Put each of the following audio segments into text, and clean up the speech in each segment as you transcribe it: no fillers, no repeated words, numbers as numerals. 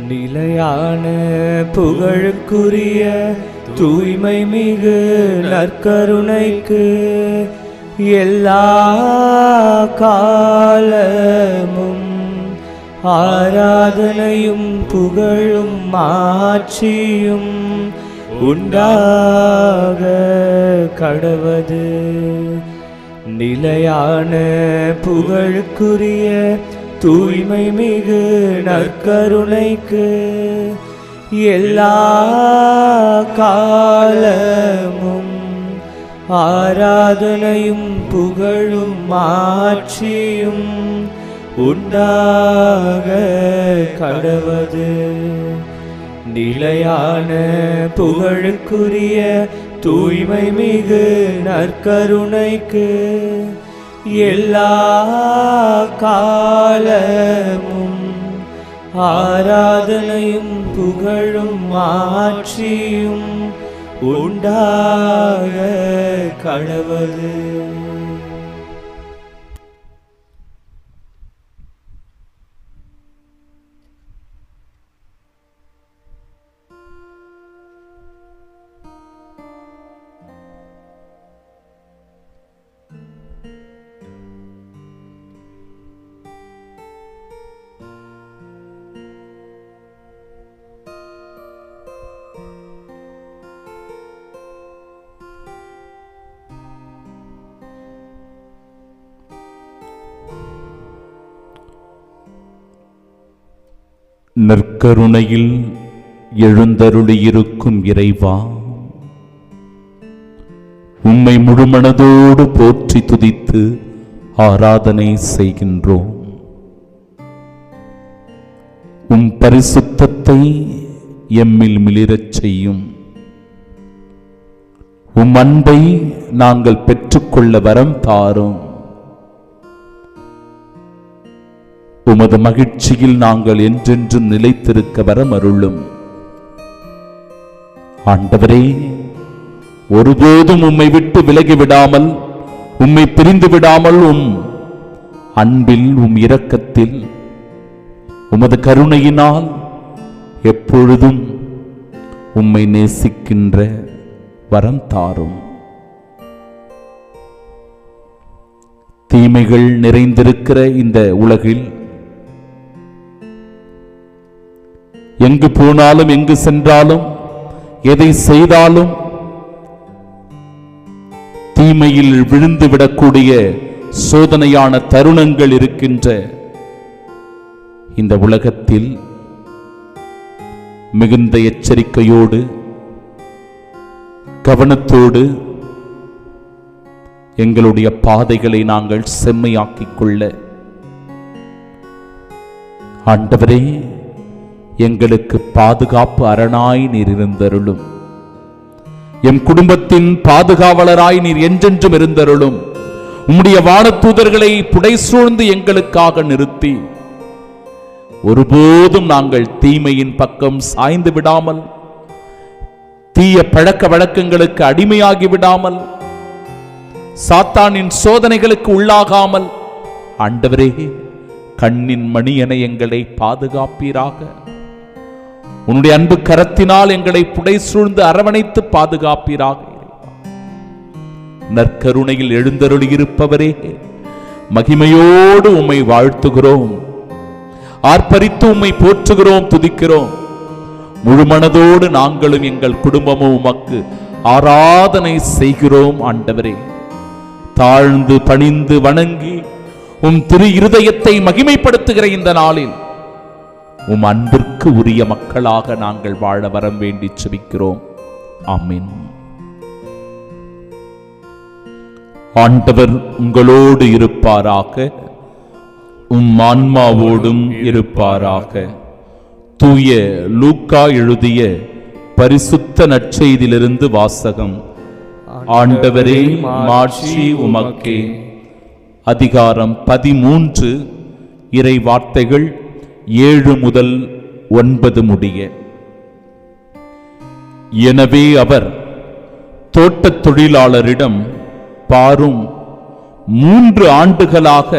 நிலையான புகழுக்குரிய தூய்மை மிகு நற்கருணைக்கு எல்லா காலமும் ஆராதனையும் புகழும் ஆட்சியும் உண்டாக கடவது. நிலையான புகழுக்குரிய தூய்மை மிகு நற்கருணைக்கு எல்லா காலமும் ஆராதனையும் புகழும் ஆட்சியும் உண்டாக கடவது. நிலையான புகழுக்குரிய தூய்மை மிகு நற்கருணைக்கு எல்லா காலமும் ஆராதனையும் புகழும் ஆட்சியும் உண்டாக கடவது. நற்கருணையில் எழுந்தருளியிருக்கும் இறைவா, உம்மை முழுமனதோடு போற்றி துதித்து ஆராதனை செய்கின்றோம். உம் பரிசுத்தத்தை எம்மில் மிளிரச் செய்யும். உம் அன்பை நாங்கள் பெற்றுக்கொள்ள வரம் தாரும். உமது மகிழ்ச்சியில் நாங்கள் என்றென்றும் நிலைத்திருக்க வரம் அருளும். ஆண்டவரே, ஒருபோதும் உம்மை விட்டு விலகிவிடாமல், உம்மை பிரிந்து விடாமல், உம் அன்பில், உம் இரக்கத்தில், உமது கருணையினால் எப்பொழுதும் உம்மை நேசிக்கின்ற வரம் தாரும். தீமைகள் நிறைந்திருக்கிற இந்த உலகில் எங்கு போனாலும், எங்கு சென்றாலும், எதை செய்தாலும் தீமையில் விழுந்து விடக்கூடிய சோதனையான தருணங்கள் இருக்கின்ற இந்த உலகத்தில் மிகுந்த எச்சரிக்கையோடு, கவனத்தோடு எங்களுடைய பாதைகளை நாங்கள் செம்மையாக்கிக் கொள்ள ஆண்டவரே, எங்களுக்கு பாதுகாப்பு அரணாய் நீர் இருந்தருளும். எம் குடும்பத்தின் பாதுகாவலராய் நீர் என்றென்றும் இருந்தருளும். உம்முடைய வானதூதர்களை புடைசூழ்ந்து எங்களுக்காக நிறுத்தி, ஒருபோதும் நாங்கள் தீமையின் பக்கம் சாய்ந்து விடாமல், தீய பழக்க வழக்கங்களுக்கு அடிமையாகி விடாமல், சாத்தானின் சோதனைகளுக்கு உள்ளாகாமல், ஆண்டவரே, கண்ணின் மணியனை எங்களை பாதுகாப்பீராக. உன்னுடைய அன்பு கரத்தினால் எங்களை புடை சூழ்ந்து அரவணைத்து பாதுகாப்பீராக. நற்கருணையில் எழுந்தருளியிருப்பவரே, மகிமையோடு உம்மை வாழ்த்துகிறோம், ஆர்ப்பரித்து உம்மை போற்றுகிறோம், துதிக்கிறோம். முழுமனதோடு நாங்களும் எங்கள் குடும்பமும் உமக்கு ஆராதனை செய்கிறோம். ஆண்டவரே, தாழ்ந்து பணிந்து வணங்கி உம் திரு இருதயத்தை மகிமைப்படுத்துகிற இந்த நாளில் உம் அன்பிற்கு உரிய மக்களாக நாங்கள் வாழ வரம் வேண்டி செபிக்கிறோம். ஆமென். ஆண்டவர் உங்களோடு இருப்பாராக, உம் ஆன்மாவோடும் இருப்பாராக. தூய லூக்கா எழுதிய பரிசுத்த நற்செய்தியிலிருந்து வாசகம். ஆண்டவரே, மாட்சி உமக்கே. அதிகாரம் 13, இறை வார்த்தைகள் 7 முதல் 9 முடிய. எனவே அவர் தோட்டத் தொழிலாளரிடம், பாரும், 3 ஆண்டுகளாக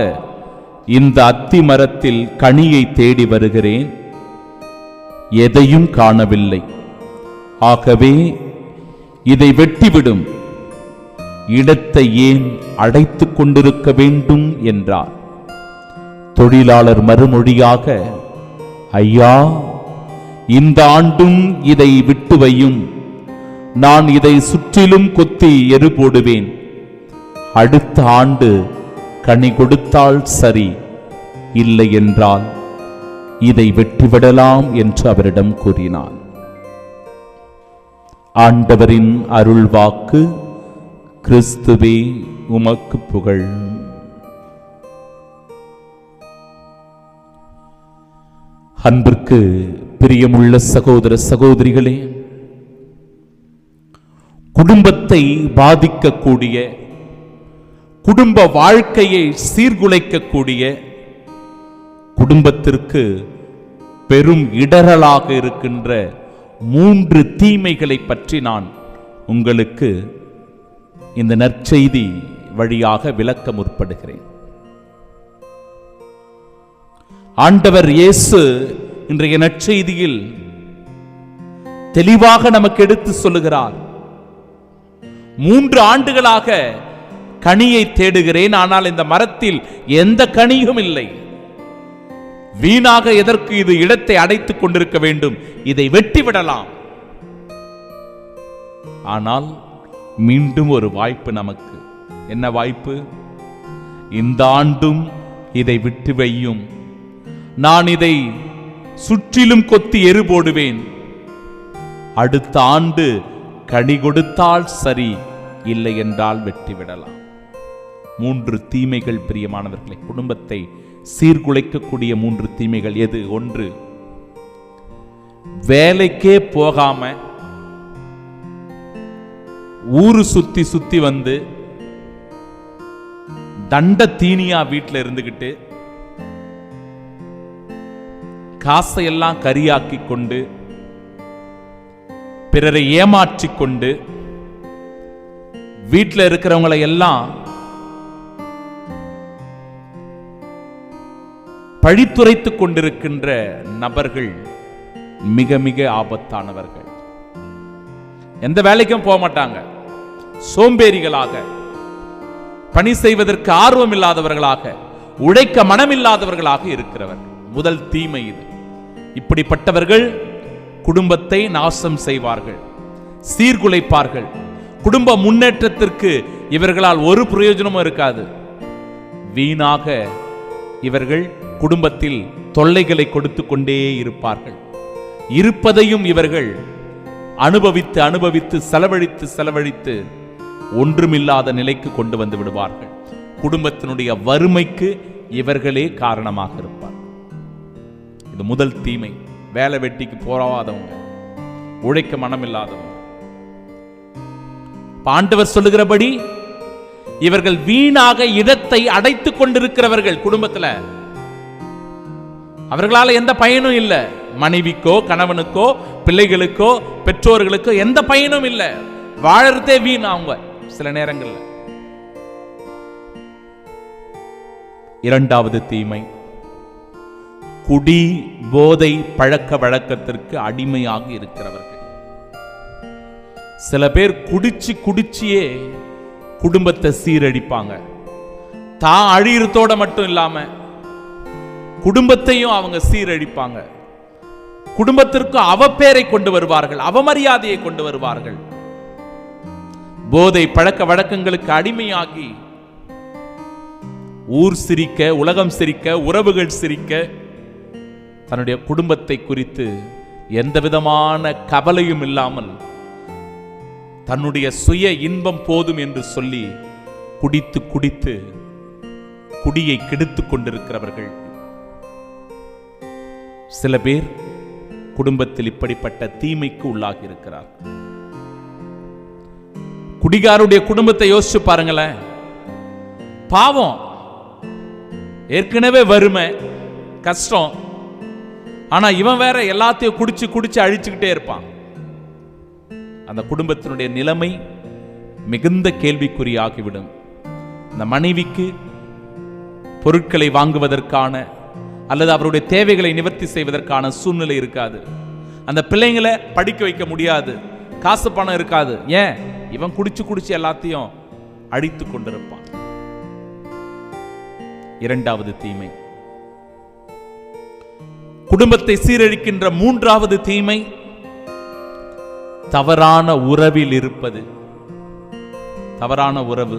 இந்த அத்தி மரத்தில் கனியை தேடி வருகிறேன், எதையும் காணவில்லை. ஆகவே இதை வெட்டிவிடும், இடத்தை ஏன் அடைத்துக் கொண்டிருக்க வேண்டும் என்றார். தொழிலாளர் மறுமொழியாக, ஐயா, இந்த ஆண்டும் இதை விட்டு வையும், நான் இதை சுற்றிலும் கொத்தி எரு போடுவேன், அடுத்த ஆண்டு கனி கொடுத்தால் சரி, இல்லை என்றால் இதை வெட்டிவிடலாம் என்று அவரிடம் கூறினான். ஆண்டவரின் அருள்வாக்கு. கிறிஸ்துவே உமக்கு புகழ். அன்பிற்கு பிரியமுள்ள சகோதர சகோதரிகளே, குடும்பத்தை பாதிக்கக்கூடிய, குடும்ப வாழ்க்கையை சீர்குலைக்கக்கூடிய, குடும்பத்திற்கு பெரும் இடரலாக இருக்கின்ற 3 தீமைகளை பற்றி நான் உங்களுக்கு இந்த நற்செய்தி வழியாக விளக்க முற்படுகிறேன். ஆண்டவர் இயேசு இன்றைய நற்செய்தியில் தெளிவாக நமக்கு எடுத்து சொல்லுகிறார். 3 ஆண்டுகளாக கனியை தேடுகிறேன், ஆனால் இந்த மரத்தில் எந்த கனியும் இல்லை. வீணாக எதற்கு இது இடத்தை அடைத்துக் கொண்டிருக்க வேண்டும், இதை வெட்டிவிடலாம். ஆனால் மீண்டும் ஒரு வாய்ப்பு நமக்கு. என்ன வாய்ப்பு? இந்த ஆண்டும் இதை விட்டு வையும், நான் இதை சுற்றிலும் கொத்தி எரு போடுவேன், அடுத்த ஆண்டு கனி கொடுத்தால் சரி, இல்லை என்றால் வெட்டிவிடலாம். 3 தீமைகள் பிரியமானவர்களை, குடும்பத்தை சீர்குலைக்கக்கூடிய 3 தீமைகள். எது? 1, வேலைக்கே போகாம ஊரு சுத்தி சுத்தி வந்து தண்ட தீனியா வீட்டில் இருந்துகிட்டு காசையெல்லாம் கரியாக்கி கொண்டு பிறரை ஏமாற்றிக் கொண்டு வீட்டில் இருக்கிறவங்களை எல்லாம் பழித்துரைத்துக் கொண்டிருக்கின்ற நபர்கள் மிக மிக ஆபத்தானவர்கள். எந்த வேலைக்கும் போக மாட்டாங்க, சோம்பேறிகளாக, பணி செய்வதற்கு ஆர்வம் இல்லாதவர்களாக, உழைக்க மனமில்லாதவர்களாக இருக்கிறவர்கள். முதல் தீமை இது. இப்படிப்பட்டவர்கள் குடும்பத்தை நாசம் செய்வார்கள், சீர்குலைப்பார்கள். குடும்ப முன்னேற்றத்திற்கு இவர்களால் ஒரு பிரயோஜனமும் இருக்காது. வீணாக இவர்கள் குடும்பத்தில் தொல்லைகளை கொடுத்து கொண்டே இருப்பார்கள். இருப்பதையும் இவர்கள் அனுபவித்து அனுபவித்து செலவழித்து ஒன்றுமில்லாத நிலைக்கு கொண்டு வந்து விடுவார்கள். குடும்பத்தினுடைய வறுமைக்கு இவர்களே காரணமாக இருப்பார்கள். இது முதல் தீமை. வேலை வெட்டிக்கு போராதவங்க, உழைக்க மனமில்லாதவங்க. ஆண்டவர் சொல்லுகிறபடி இவர்கள் வீணாக இடத்தை அடைத்துக் கொண்டிருக்கிறவர்கள். குடும்பத்தில் அவர்களால் எந்த பயனும் இல்லை. மனைவிக்கோ கணவனுக்கோ பிள்ளைகளுக்கோ பெற்றோர்களுக்கோ எந்த பயனும் இல்லை. வாழறதே வீண் அவங்க சில நேரங்கள்ல. 2வது தீமை, குடி போதை பழக்க வழக்கத்திற்கு அடிமையாக இருக்கிறவர்கள். சில பேர் குடிச்சியே குடும்பத்தை சீரழிப்பாங்க. தான் அழியறதோட மட்டும் இல்லாம குடும்பத்தையும் அவங்க சீரழிப்பாங்க. குடும்பத்திற்கு அவப்பேரை கொண்டு வருவார்கள், அவமரியாதையை கொண்டு வருவார்கள். போதை பழக்க வழக்கங்களுக்கு அடிமையாகி ஊர் சிரிக்க, உலகம் சிரிக்க, உறவுகள் சிரிக்க, தன்னுடைய குடும்பத்தை குறித்து எந்த விதமான கவலையும் இல்லாமல் தன்னுடைய சுய இன்பம் போதும் என்று சொல்லி குடித்து குடித்து குடியை கெடுத்துக் கொண்டிருக்கிறவர்கள். சில பேர் குடும்பத்தில் இப்படிப்பட்ட தீமைக்கு உள்ளாகி இருக்கிறார். குடிகாருடைய குடும்பத்தை யோசிச்சு பாருங்களேன். பாவம், ஏற்கனவே வறுமை கஷ்டம், ஆனா இவன் வேற எல்லாத்தையும் குடிச்சு குடிச்சு அழிச்சுக்கிட்டே இருப்பான். அந்த குடும்பத்தினுடைய நிலைமை மிகுந்த கேள்விக்குறியாகிவிடும். அந்த மனைவிக்கு பொருட்களை வாங்குவதற்கான அல்லது அவருடைய தேவைகளை நிவர்த்தி செய்வதற்கான சூழ்நிலை இருக்காது. அந்த பிள்ளைங்களை படிக்க வைக்க முடியாது, காசு பணம் இருக்காது. ஏன்? இவன் குடிச்சு குடிச்சு எல்லாத்தையும் அழித்து கொண்டிருப்பான். இரண்டாவது தீமை, குடும்பத்தை சீரழிக்கின்ற மூன்றாவது தீமை தவறான உறவில் இருப்பது. தவறான உறவு,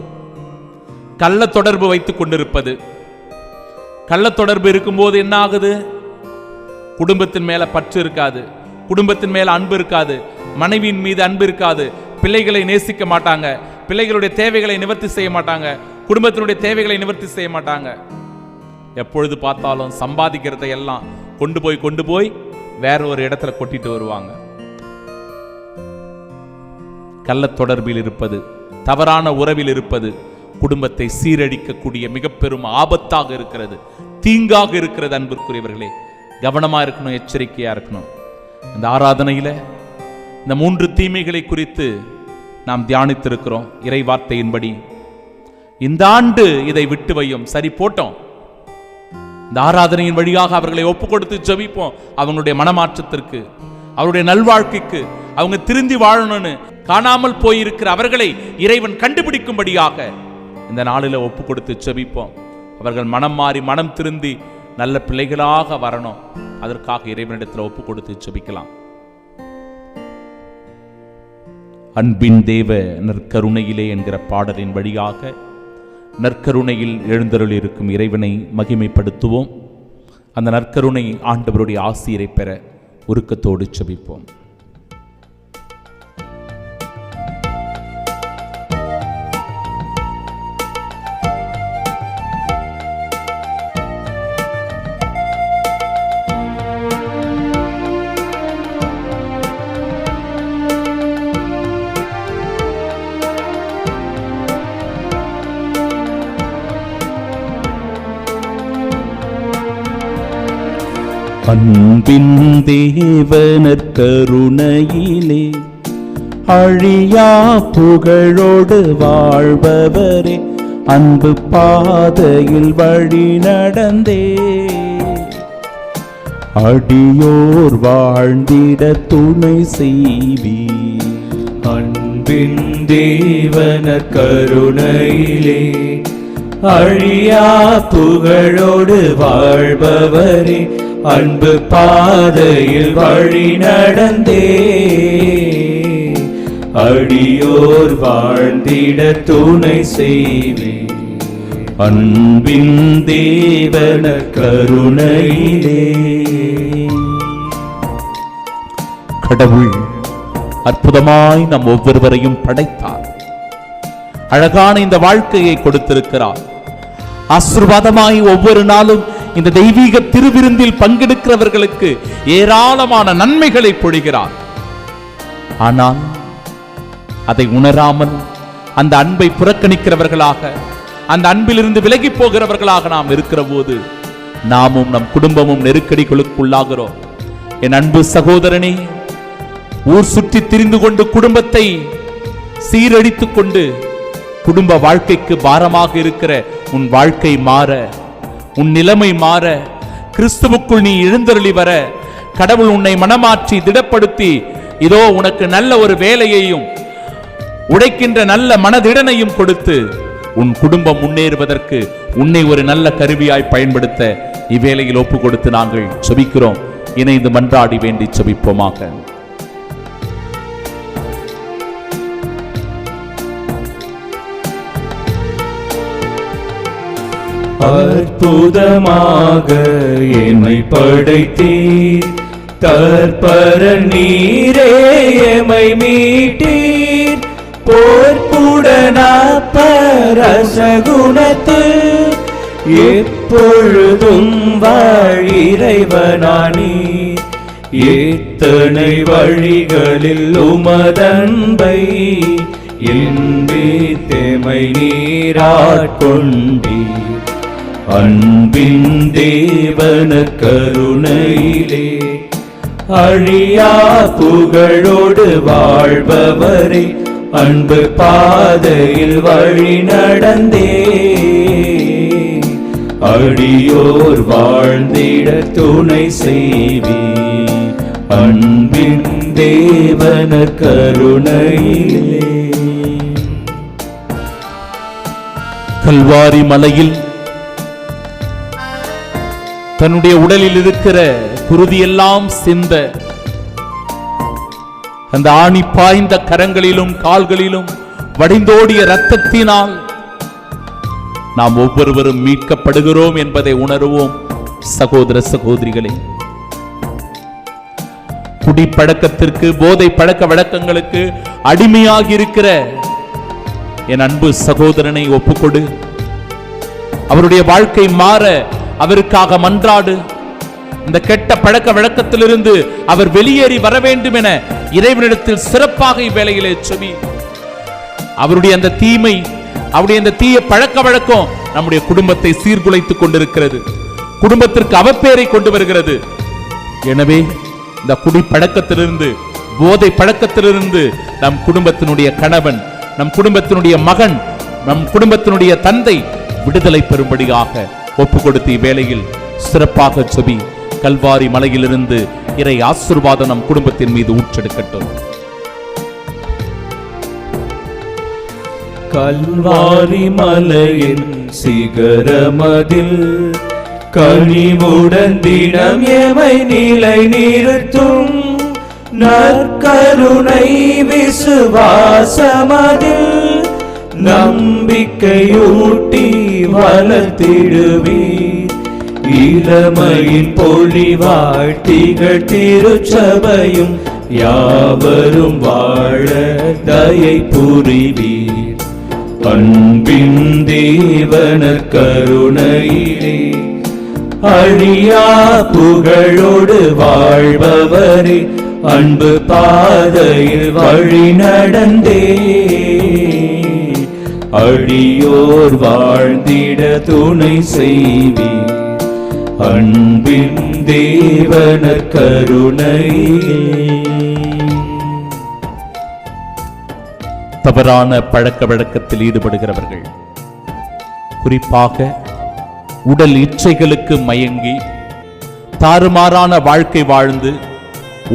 கள்ள தொடர்பு வைத்துக் கொண்டிருப்பது. கள்ள தொடர்பு இருக்கும்போது என்ன ஆகுது? குடும்பத்தின் மேல பற்று இருக்காது, குடும்பத்தின் மேல அன்பு இருக்காது, மனைவியின் மீது அன்பு இருக்காது, பிள்ளைகளை நேசிக்க மாட்டாங்க, பிள்ளைகளுடைய தேவைகளை நிவர்த்தி செய்ய மாட்டாங்க, குடும்பத்தினுடைய தேவைகளை நிவர்த்தி செய்ய மாட்டாங்க. எப்பொழுது பார்த்தாலும் சம்பாதிக்கிறதை எல்லாம் கொண்டு போய் வேற ஒரு இடத்துல கொட்டிட்டு வருவாங்க. கள்ள தொடர்பில் இருப்பது, தவறான உறவில் இருப்பது குடும்பத்தை சீரழிக்கக்கூடிய மிக பெரும் ஆபத்தாக இருக்கிறது, தீங்காக இருக்கிறது. அன்பிற்குரியவர்களே, கவனமா இருக்கணும், எச்சரிக்கையா இருக்கணும். இந்த ஆராதனையில இந்த 3 தீமைகளை குறித்து நாம் தியானித்திருக்கிறோம். இறை வார்த்தையின்படி இந்த ஆண்டு இதை விட்டு வையும். சரி, போட்டோம். இந்த ஆராதனையின் வழியாக அவர்களை ஒப்பு கொடுத்து ஜெபிப்போம். அவங்களுடைய மனமாற்றத்திற்கு, அவருடைய நல்வாழ்க்கைக்கு, அவங்க திருந்தி வாழணும்னு காணாமல் போயிருக்கிற அவர்களை இறைவன் கண்டுபிடிக்கும்படியாக இந்த நாளில் ஒப்பு கொடுத்து ஜெபிப்போம். அவர்கள் மனம் மாறி மனம் திருந்தி நல்ல பிள்ளைகளாக வரணும். அதற்காக இறைவனிடத்தில் ஒப்பு கொடுத்து ஜெபிக்கலாம். அன்பின் தேவ நற்கருணையிலே என்கிற பாடலின் வழியாக நற்கருணையில் எழுந்தருளி இருக்கும் இறைவனை மகிமைப்படுத்துவோம். அந்த நற்கருணை ஆண்டவருடைய ஆசிரை பெற உருக்கத்தோடு ஜெபிப்போம். அன்பின் தேவனர் கருணையிலே அழியா புகழோடு வாழ்பவரே, அன்பு பாதையில் வழி நடந்தே அடியோர் வாழ்ந்திட துணை செய்வீர். அன்பின் தேவனர் கருணையிலே அழியா புகழோடு வாழ்பவரே, அன்பு பாதையில் வழி நடந்தே அடியோர் வாழ்ந்திட துணை செய்வே. அன்பின் தேவன கருணையிலே. கடவுள் அற்புதமாய் நம் ஒவ்வொருவரையும் படைத்தார். அழகான இந்த வாழ்க்கையை கொடுத்திருக்கிறார். ஆசீர்வாதமாய் ஒவ்வொரு நாளும் இந்த தெய்வீக திருவிருந்தில் பங்கெடுக்கிறவர்களுக்கு ஏராளமான நன்மைகளை பொழிகிறார். ஆனால் அதை உணராமல் அந்த அன்பை புறக்கணிக்கிறவர்களாக, அந்த அன்பிலிருந்து விலகி போகிறவர்களாக நாம் இருக்கிற போது நாமும் நம் குடும்பமும் நெருக்கடிகளுக்குள்ளாகிறோம். என் அன்பு சகோதரனே, ஊர் சுற்றி திரிந்து கொண்டு குடும்பத்தை சீரழித்துக் கொண்டு குடும்ப வாழ்க்கைக்கு பாரமாக இருக்கிற உன் வாழ்க்கை மாற, உன் நிலைமை மாற, கிறிஸ்துவுக்குள் நீ எழுந்தருளி வர, கடவுள் உன்னை மனமாற்றி திடப்படுத்தி இதோ உனக்கு நல்ல ஒரு வேலையையும் உடைக்கின்ற நல்ல மனதிடனையும் கொடுத்து உன் குடும்பம் முன்னேறுவதற்கு உன்னை ஒரு நல்ல கருவியாய் பயன்படுத்த இவ்வேளையில் ஒப்பு கொடுத்து நாங்கள் செபிக்கிறோம். இணைந்து மன்றாடி வேண்டி செபிப்போமாக. அற்புதமாக என்னை படைத்தீர், தற்பர நீரே எமை மீட்டீர். போர்ப்புடன பரசகுணத்து எப்பொழுதும் வாழிறைவனானீர். எத்தனை வழிகளில் உமதன்பை என்பித்தெமை நீராட்கொண்டீர். அன்பின் தேவன கருணையிலே அழியா புகழோடு வாழ்பவரே, அன்பு பாதையில் வழி நடந்தே அடியோர் வாழ்ந்திட துணை செய்வீர். அன்பின் தேவன கருணையிலே. கல்வாரி மலையில் தன்னுடைய உடலில் இருக்கிற குருதியெல்லாம் சிந்த அந்த ஆணி பாய்ந்த கரங்களிலும் கால்களிலும் வடிந்தோடிய இரத்தத்தினால் நாம் ஒவ்வொருவரும் மீட்கப்படுகிறோம் என்பதை உணர்வோம். சகோதர சகோதரிகளே, குடிப்பழக்கத்திற்கு, போதை பழக்க வழக்கங்களுக்கு அடிமையாகி இருக்கிற என் அன்பு சகோதரனை ஒப்புக்கொடு. அவருடைய வாழ்க்கை மாற அவருக்காக மன்றாடு. இந்த கெட்ட பழக்க வழக்கத்திலிருந்து அவர் வெளியேறி வர வேண்டும் என இறைவனிடத்தில் சிறப்பாக இவ்வேளையிலே செவி. அவருடைய அந்த தீமை, அவருடைய அந்த தீய பழக்க வழக்கம் நம்முடைய குடும்பத்தை சீர்குலைத்துக் கொண்டிருக்கிறது, குடும்பத்திற்கு அவப்பேரை கொண்டு வருகிறது. எனவே இந்த குடி பழக்கத்திலிருந்து, போதை பழக்கத்திலிருந்து நம் குடும்பத்தினுடைய கணவன், நம் குடும்பத்தினுடைய மகன், நம் குடும்பத்தினுடைய தந்தை விடுதலை பெறும்படியாக ஒப்பு கொடுத்த வேளையில் சிறப்பாக செபி. கல்வாரி மலையிலிருந்து இறை ஆசீர்வாதம் நம் குடும்பத்தின் மீது ஊற்றெடுக்கட்டும். கல்வாரி மலையின் சிகரமதில் கனிவுடன் தினம் எமை நிலை நிறுத்தும் நற்கருணை விசுவாசமதில் நம்பிக்கையூட்டி வளர்த்திடுவீர். இளமையின் பொலிவாழ் திகழ் திருச்சபையும் யாவரும் வாழ தயை புரிவீர். அன்பின் தேவன கருணையிலே அழியா புகழோடு வாழ்பவரே, அன்பு பாதையில் வழி நடந்தே அழியோர் வாழ்ந்திட துணை செய்வீர். அன்பின் தேவன கருணையிலே. தவறான பழக்க வழக்கத்தில் ஈடுபடுகிறவர்கள், குறிப்பாக உடல் இச்சைகளுக்கு மயங்கி தாறுமாறான வாழ்க்கை வாழ்ந்து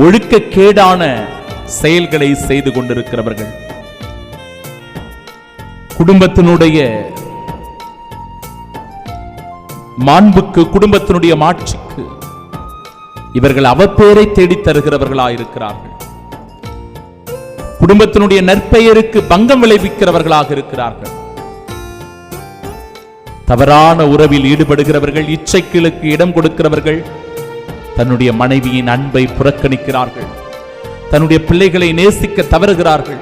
ஒழுக்கக்கேடான செயல்களை செய்து கொண்டிருக்கிறவர்கள், குடும்பத்தினுடைய மாண்புக்கு, குடும்பத்தினுடைய மாட்சிக்கு இவர்கள் அவப்பேரை தேடித் தருகிறவர்களாயிருக்கிறார்கள். குடும்பத்தினுடைய நற்பெயருக்கு பங்கம் விளைவிக்கிறவர்களாக இருக்கிறார்கள். தவறான உறவில் ஈடுபடுகிறவர்கள், இச்சைகளுக்கு இடம் கொடுக்கிறவர்கள், தன்னுடைய மனைவியின் அன்பை புறக்கணிக்கிறார்கள், தன்னுடைய பிள்ளைகளை நேசிக்க தவறுகிறார்கள்.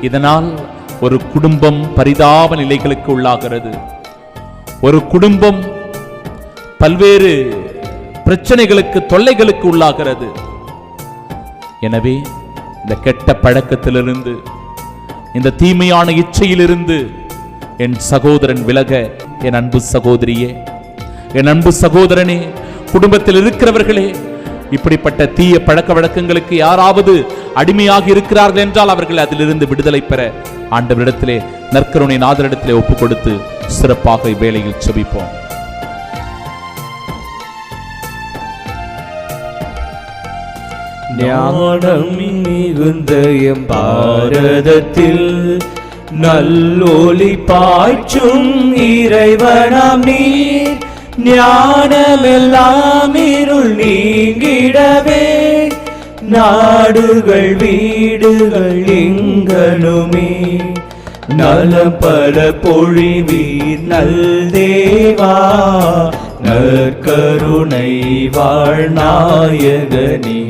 இதனால் ஒரு குடும்பம் பரிதாப நிலைகளுக்கு உள்ளாகிறது. ஒரு குடும்பம் பல்வேறு பிரச்சனைகளுக்கு, தொல்லைகளுக்கு உள்ளாகிறது. எனவே இந்த கெட்ட பழக்கத்திலிருந்து, இந்த தீமையான இச்சையிலிருந்து என் சகோதரன் விலக. என் அன்பு சகோதரியே, என் அன்பு சகோதரனே, குடும்பத்தில் இருக்கிறவர்களே, இப்படிப்பட்ட தீய பழக்க வழக்கங்களுக்கு யாராவது அடிமையாக இருக்கிறார்கள் என்றால் அவர்கள் அதிலிருந்து விடுதலை பெற ஆண்டவரிடத்திலே, நற்கருணை நாதரிடத்திலே ஒப்புக் கொடுத்து சிறப்பாக இவ்வேளையில் செபிப்போம். ஞானம் மிகுந்த எம் பாரதத்தில் நல்லொளி பாய்ச்சும் இறைவனாம் நீர். ஞானமெல்லாம் இருள் நீங்கிடவே நாடுகள் வீடுகள் எங்கனுமே நலம் பல பொழிவீர் நல் தேவா. நற்கருணை வாழ்நாயகனே,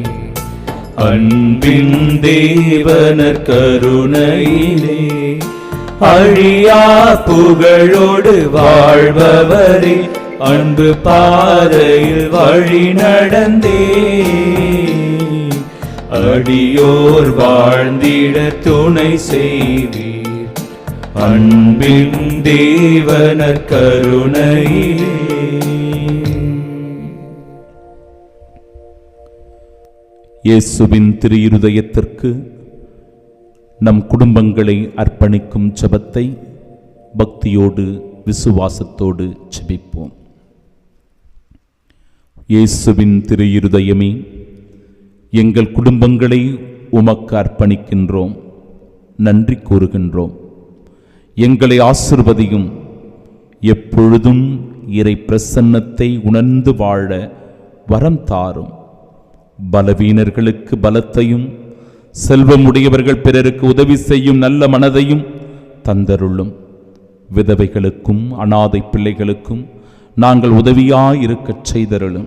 அன்பின் தேவன கருணையிலே அழியா புகழோடு வாழ்பவரே, அன்பு பாதையில் வழி நடந்தே அடியோர் வாழ்ந்திட துணை செய்வீர். அன்பின் தேவன கருணையிலே. இயேசுவின் திரு இருதயத்திற்கு நம் குடும்பங்களை அர்ப்பணிக்கும் ஜெபத்தை பக்தியோடு விசுவாசத்தோடு ஜெபிப்போம். இயேசுவின் திரு இருதயமே, எங்கள் குடும்பங்களை உமக்கு அர்ப்பணிக்கின்றோம், நன்றி கூறுகின்றோம். எங்களை ஆசிர்வதியும். எப்பொழுதும் இறை பிரசன்னத்தை உணர்ந்து வாழ வரம் தாரும். பலவீனர்களுக்கு பலத்தையும், செல்வமுடையவர்கள் பிறருக்கு உதவி செய்யும் நல்ல மனதையும் தந்தருளும். விதவைகளுக்கும் அனாதை பிள்ளைகளுக்கும் நாங்கள் உதவியாயிருக்கச் செய்தருளும்.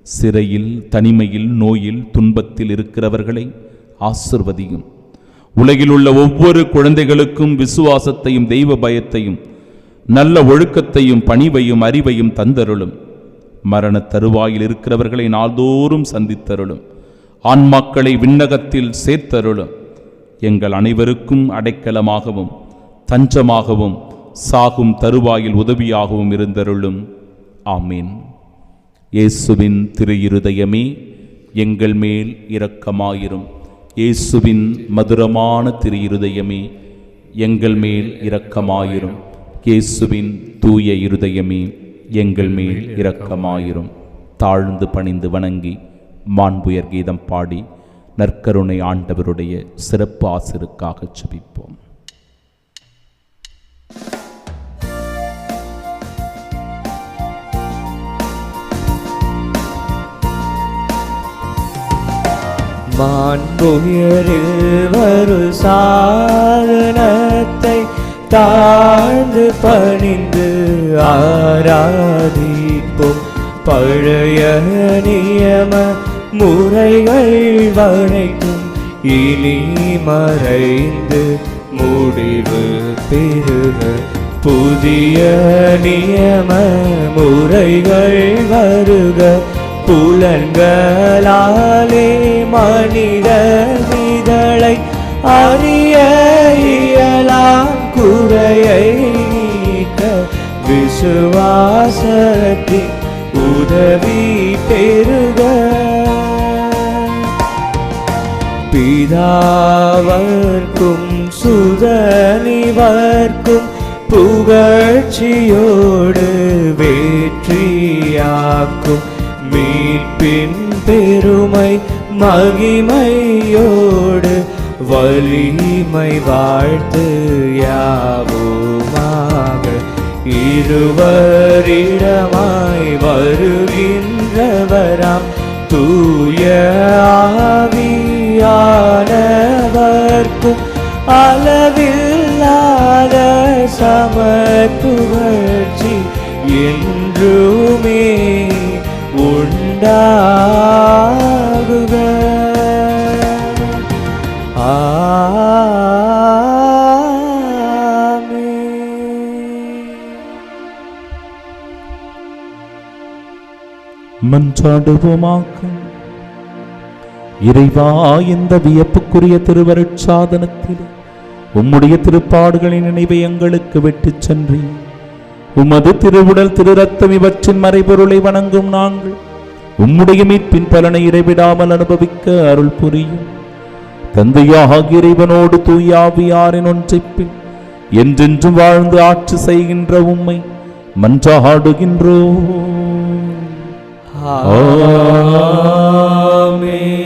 சிறையில், தனிமையில், நோயில், துன்பத்தில் இருக்கிறவர்களை ஆசிர்வதியும். உலகில் உள்ள ஒவ்வொரு குழந்தைகளுக்கும் விசுவாசத்தையும், தெய்வ பயத்தையும், நல்ல ஒழுக்கத்தையும், பணிவையும், அறிவையும் தந்தருளும். மரண தருவாயில் இருக்கிறவர்களை நாள்தோறும் சந்தித்தருளும். ஆன்மாக்களை விண்ணகத்தில் சேர்த்தருளும். எங்கள் அனைவருக்கும் அடைக்கலமாகவும் தஞ்சமாகவும் சாகும் தருவாயில் உதவியாகவும் இருந்தருளும். ஆமீன். இயேசுவின் திரு இருதயமே எங்கள் மேல் இரக்கமாயிரும். இயேசுவின் மதுரமான திரு இருதயமே எங்கள் மேல் இரக்கமாயிரும். இயேசுவின் தூய இருதயமே எங்கள் மேல் இரக்கமாயிரும். தாழ்ந்து பணிந்து வணங்கி மாண்புயர் கீதம் பாடி நற்கருணை ஆண்டவருடைய சிறப்பு ஆசிருக்காக ஜெபிப்போம். மாண்புயரில் வரு சாதனத்தை தாழ்ந்து பணிந்து ஆராதிப்போம். பழைய நியம முறைகள் வரைக்கும் இனி மறைந்து முடிவு பெறுக. புதிய நியம முறைகள் வருக. புலன்களாலே மனித விதளை அறிய இயலாம் குறையை நீக்க விசுவாசத்தின் உதவி பெறுக. பிதாவர்க்கும் சுதனிவர்க்கும் புகழ்ச்சியோடு வெற்றியாக்கும் மீட்பின் பெருமை மகிமையோடு வலிமை வாழ்த்து யாவுமாக. இருவரிடமாய் வருகின்றவராம் தூய ஆவியானவர்க்கும் அளவில்லாத சமத்துவர்ச்சி என்றுமே உண்டாகுக. மன்றாடுவோமாக. இறைவா, இந்த வியப்புக்குரிய திருவருட்சாதனத்தில் உம்முடைய திருப்பாடுகளின் நினைவை எங்களுக்கு விட்டுச் சென்றி உமது திருவுடல், திரு ரத்தம் இவற்றின் மறைபொருளை வணங்கும் நாங்கள் உம்முடைய மீட்பின் பலனை இறைவிடாமல் அனுபவிக்க அருள் புரியும். தந்தையாக இறைவனோடு தூய ஆவியாரின் ஒன்றைப்பில் என்றென்றும் வாழ்ந்து ஆட்சி செய்கின்ற உம்மை மன்றாடுகின்றோம். ஆமென்.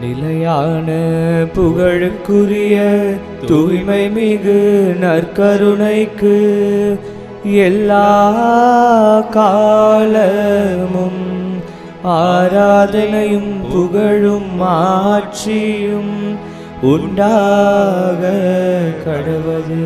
நிலையான புகழுக்குரிய தூய்மை மிகு நற்கருணைக்கு எல்லா காலமும் ஆராதனையும் புகழும் ஆட்சியும் உண்டாக கடவது.